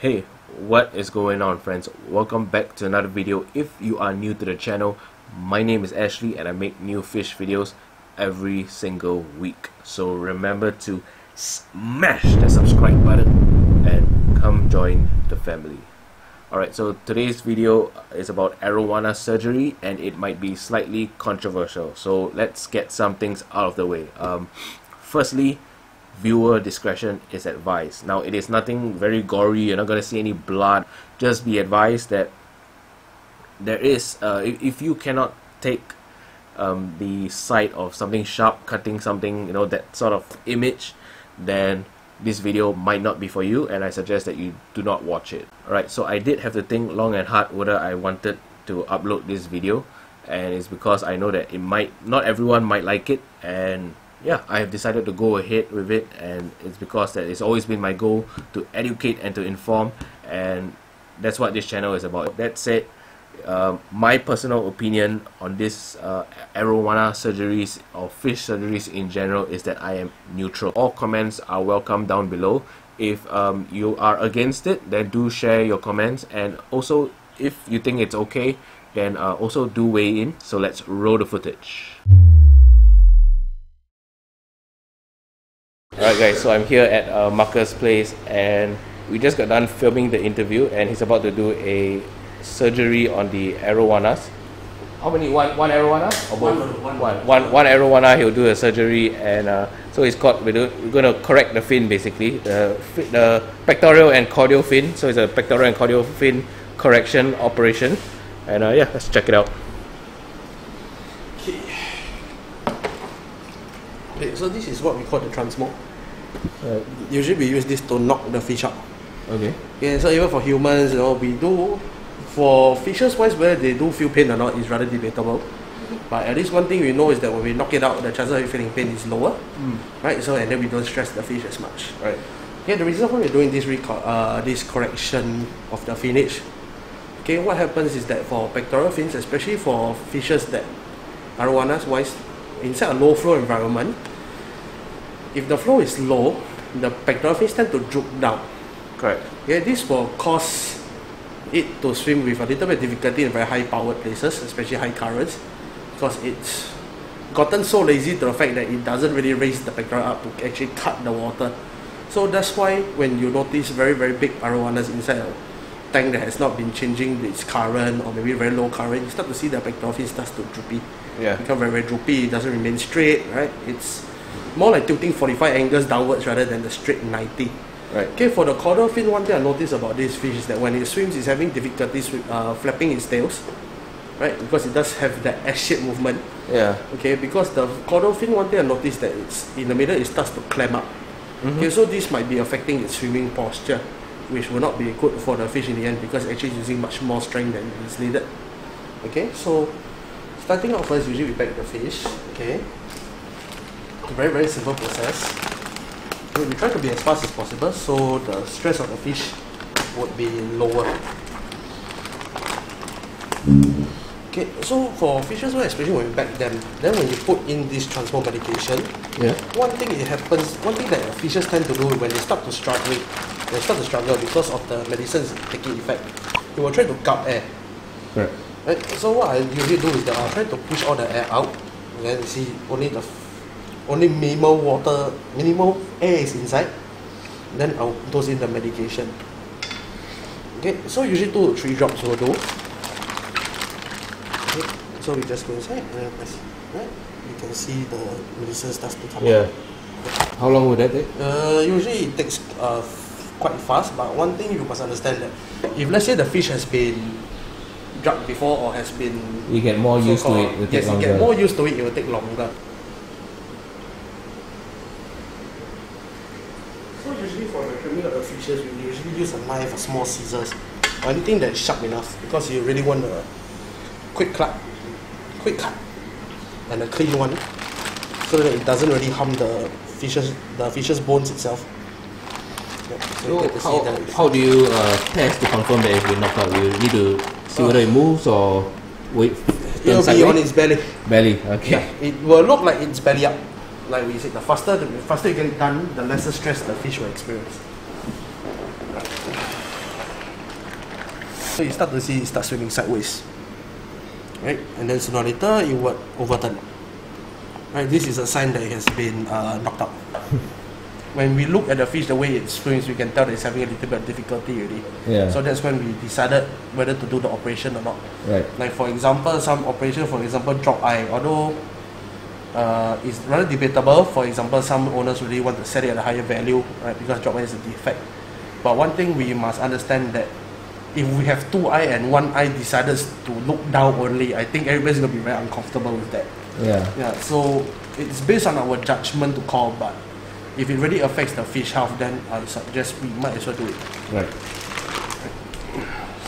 Hey, what is going on, friends? Welcome back to another video. If you are new to the channel, my name is Ashley and I make new fish videos every single week. So remember to smash the subscribe button and come join the family. Alright, so today's video is about Arrowana surgery and it might be slightly controversial. So let's get some things out of the way. Firstly, viewer discretion is advised. Now, it is nothing very gory. You're not going to see any blood. Just be advised that there is, if you cannot take the sight of something sharp, cutting something, you know, that sort of image, then this video might not be for you, and I suggest that you do not watch it. Alright, so I did have to think long and hard whether I wanted to upload this video, and it's because I know that it might, not everyone might like it, and yeah, I have decided to go ahead with it, and it's because that it's always been my goal to educate and to inform, and that's what this channel is about. That said, my personal opinion on this Arrowana surgeries or fish surgeries in general is that I am neutral. All comments are welcome down below. If you are against it, then do share your comments, and also if you think it's okay, then also do weigh in. So let's roll the footage. Alright guys, so I'm here at Marcus' place and we just got done filming the interview and he's about to do a surgery on the Arrowanas. How many? One Arrowana? Or both? One Arrowana. He'll do a surgery, and so it's called, we're going to correct the fin basically, the pectoral and caudal fin. So it's a pectoral and caudal fin correction operation, and yeah, let's check it out. Okay, so this is what we call the transmo. Usually we use this to knock the fish out. Okay. Yeah, so even for humans, you know, we do, for fishes wise, whether they do feel pain or not is rather debatable. But at least one thing we know is that when we knock it out, the chances of you feeling pain is lower. Right? So, and then we don't stress the fish as much. Right. Okay, the reason why we're doing this this correction of the finnage, okay, what happens is that for pectoral fins, especially for fishes that Arrowanas wise, inside a low flow environment, if the flow is low, the pectoral fins tend to droop down. Correct. Yeah, this will cause it to swim with a little bit of difficulty in very high powered places, especially high currents, because it's gotten so lazy to the fact that it doesn't really raise the pectoral up to actually cut the water. So that's why when you notice very big Arrowanas inside a tank that has not been changing its current, or maybe very low current, you start to see the pectoral fin starts to droopy. Yeah. Become very droopy, it doesn't remain straight, right? It's more like tilting 45 angles downwards rather than the straight 90. Right. Okay, for the caudal fin, one thing I noticed about this fish is that when it swims, it's having difficulties with flapping its tails, right? Because it does have that S-shaped movement. Yeah. Okay, because the caudal fin, one thing I noticed that it's in the middle, it starts to clamp up. Okay, so this might be affecting its swimming posture, which will not be good for the fish in the end because it's actually using much more strength than is needed. Okay, so starting out first, usually we pack the fish. Okay, it's a very simple process. Okay, we try to be as fast as possible so the stress of the fish would be lower. Okay, so for fishes, especially when we pack them, then when you put in this transmo medication, yeah, one thing that fishes tend to do when they start to struggle, because of the medicines taking effect, they will try to gulp air. Correct. Right? So what I usually do is that I'll try to push all the air out, and then see only minimal air is inside. Then I'll dose in the medication. Okay, so usually 2 to 3 drops will do. Okay, so we just go inside and press. Right? You can see the medicine starts to come out. How long would that take? Usually it takes quite fast, but one thing you must understand that if let's say the fish has been drugged before or has been, you get more used to it, yes, you get more used to it, it will take longer. So usually for the trimming of the fishes, we usually use a knife or small scissors or anything that is sharp enough, because you really want a quick cut and a clean one, so that it doesn't really harm the fish's bones itself. Okay, so how do you test to confirm that it's been knocked out? You need to see whether it moves or wait. It will be on its belly. Belly, okay. Yeah, it will look like it's belly up. Like we said, the faster you get it done, the lesser stress the fish will experience. So you start to see it start swimming sideways, right? And then sooner or later it would overturn. Right, this is a sign that it has been knocked out. When we look at the fish, the way it swims, we can tell that it's having a little bit of difficulty already. Yeah. So that's when we decided whether to do the operation or not. Right. Like for example, some operation, for example, drop eye, although it's rather debatable. For example, some owners really want to set it at a higher value, right? Because drop eye is a defect. But one thing we must understand that if we have two eye and one eye decided to look down only, I think everybody's gonna be very uncomfortable with that. Yeah. Yeah. So it's based on our judgment to call, but if it really affects the fish health, then I suggest we might as well do it. Right.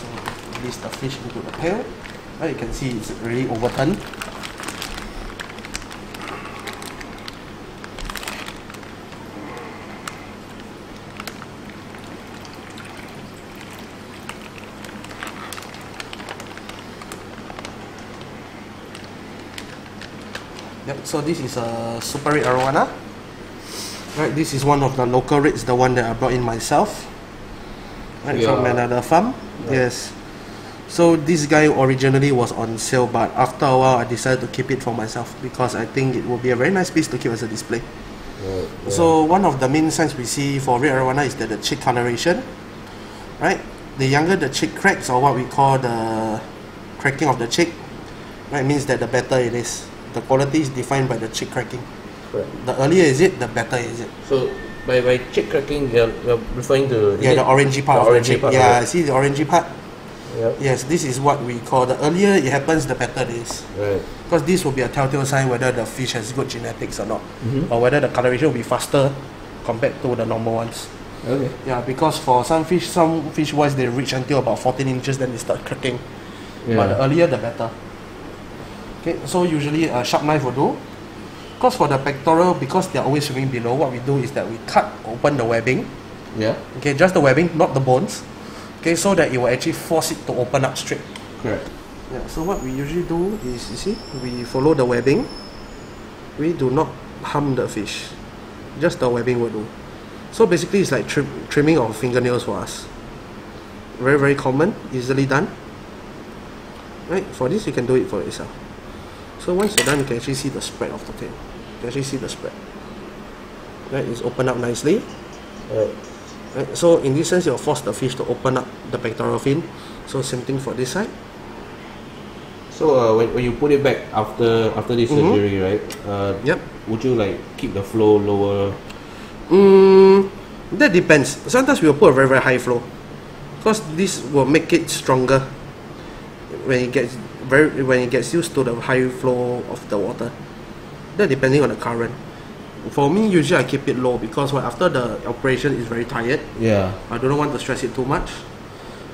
So release the fish into the pail. Right, you can see it's really overturned. Yep, so this is a Super Red Arowana. Right, this is one of the local reds, the one that I brought in myself. Right, Yeah. from another farm. Right. Yes. So this guy originally was on sale, but after a while I decided to keep it for myself because I think it will be a very nice piece to keep as a display. Right. Yeah. So one of the main signs we see for red arowana is that the cheek coloration, right? The younger the cheek cracks, or what we call the cracking of the cheek, right, means that the better it is. The quality is defined by the cheek cracking. Right. The earlier is it, the better is it. So by cheek cracking, you're referring to Yeah, the orangey part the of the orangey cheek. part, Yeah, right. see the orangey part? Yep. Yes, this is what we call the earlier it happens, the better it is. Right. Because this will be a telltale sign whether the fish has good genetics or not, Mhm. or whether the coloration will be faster compared to the normal ones. Okay. Yeah, because for some fish wise they reach until about 14 inches, then they start cracking. Yeah. But the earlier the better. Okay, so usually a sharp knife will do. Because for the pectoral, because they are always swimming below, what we do is that we cut open the webbing. Yeah. Okay, just the webbing, not the bones. Okay, so that it will actually force it to open up straight. Correct. Yeah, so what we usually do is, you see, we follow the webbing. We do not harm the fish. Just the webbing will do. So basically it's like trimming of fingernails for us. Very, very common, easily done. Right, for this you can do it for yourself. So once you're done, you can actually see the spread of the tail. You can actually see the spread. Right, it's opened up nicely. Right. Right, so in this sense, you'll force the fish to open up the pectoral fin. So same thing for this side. So when you put it back after this surgery, right? Yep. Would you like keep the flow lower? That depends. Sometimes we will put a very, very high flow, because this will make it stronger when it gets used to the high flow of the water. That depending on the current. For me, usually I keep it low because after the operation is very tired. Yeah. I don't want to stress it too much.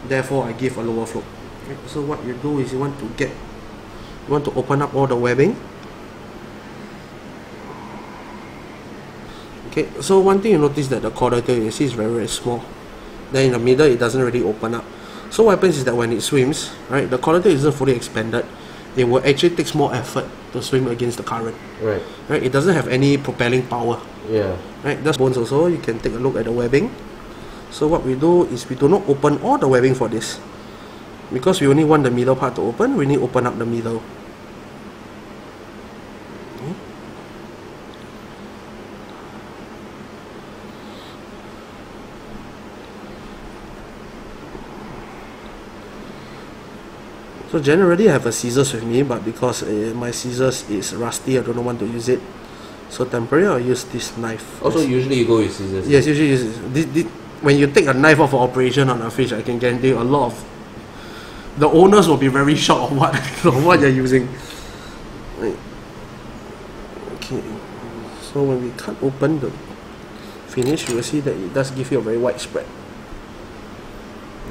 Therefore, I give a lower flow. Okay, so what you do is you want to open up all the webbing. Okay, so one thing you notice that the caudal tail you see is very, very small. Then in the middle it doesn't really open up. So what happens is that when it swims, right, the caudal tail isn't fully expanded. It will actually takes more effort to swim against the current. Right. Right, it doesn't have any propelling power. Yeah. Right, that's bones also. You can take a look at the webbing. So what we do is we do not open all the webbing for this, because we only want the middle part to open. We need to open up the middle. Okay. So generally I have a scissors with me, but because my scissors is rusty, I don't want to use it. So temporarily I'll use this knife. Also, usually you go with scissors. Yes, usually use this. When you take a knife off an operation on a fish, I can guarantee a lot of the owners will be very shocked of what you're using. Right. Okay. So when we cut open the finish, you will see that it does give you a very wide spread.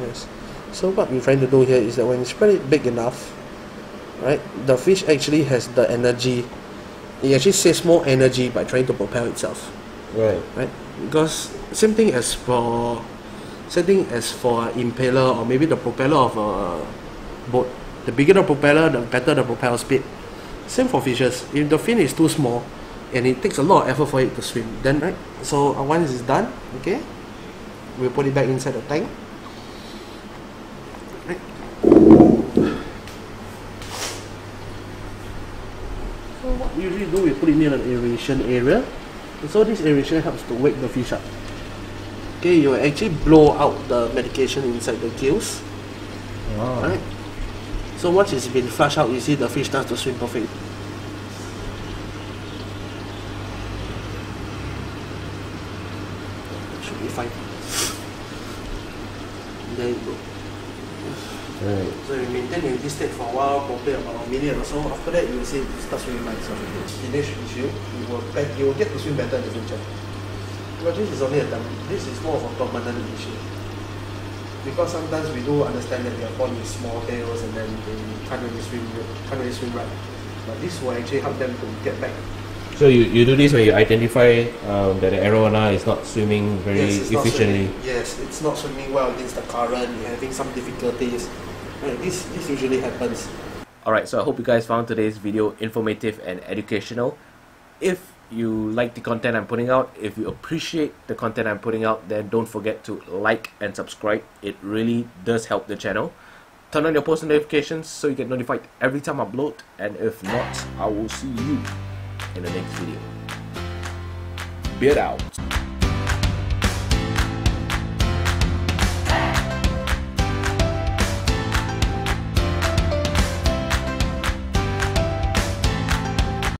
Yes. So what we're trying to do here is that when you spread it big enough, right, the fish actually has the energy. It actually saves more energy by trying to propel itself. Right. Right? Because same thing as for an impaler, or maybe the propeller of a boat. The bigger the propeller, the better the propel speed. Same for fishes. If the fin is too small and it takes a lot of effort for it to swim, then right. So once it's done, okay, we'll put it back inside the tank. Right. usually do, we put it near an aeration area. And so this aeration helps to wake the fish up. Okay, you will actually blow out the medication inside the gills. Wow. Right? So once it's been flushed out, you see the fish starts to swim perfectly. Should be fine. There you go. Right. So you maintain in this state for a while, probably about a minute or so. After that, you will see it start swimming by itself. Finish issue, you will get to swim better in the future. But this is only this is more of a permanent issue. Because sometimes we do understand that they are born with small tails and then they can't really swim right. But this will actually help them to get back. So you do this when you identify that the Arrowana is not swimming very efficiently. Yes, it's not swimming well against the current, you're having some difficulties. Right, this usually happens. Alright, so I hope you guys found today's video informative and educational. If you like the content I'm putting out, if you appreciate the content I'm putting out, then don't forget to like and subscribe. It really does help the channel. Turn on your post notifications so you get notified every time I upload, and if not, I will see you in the next video. Beard out.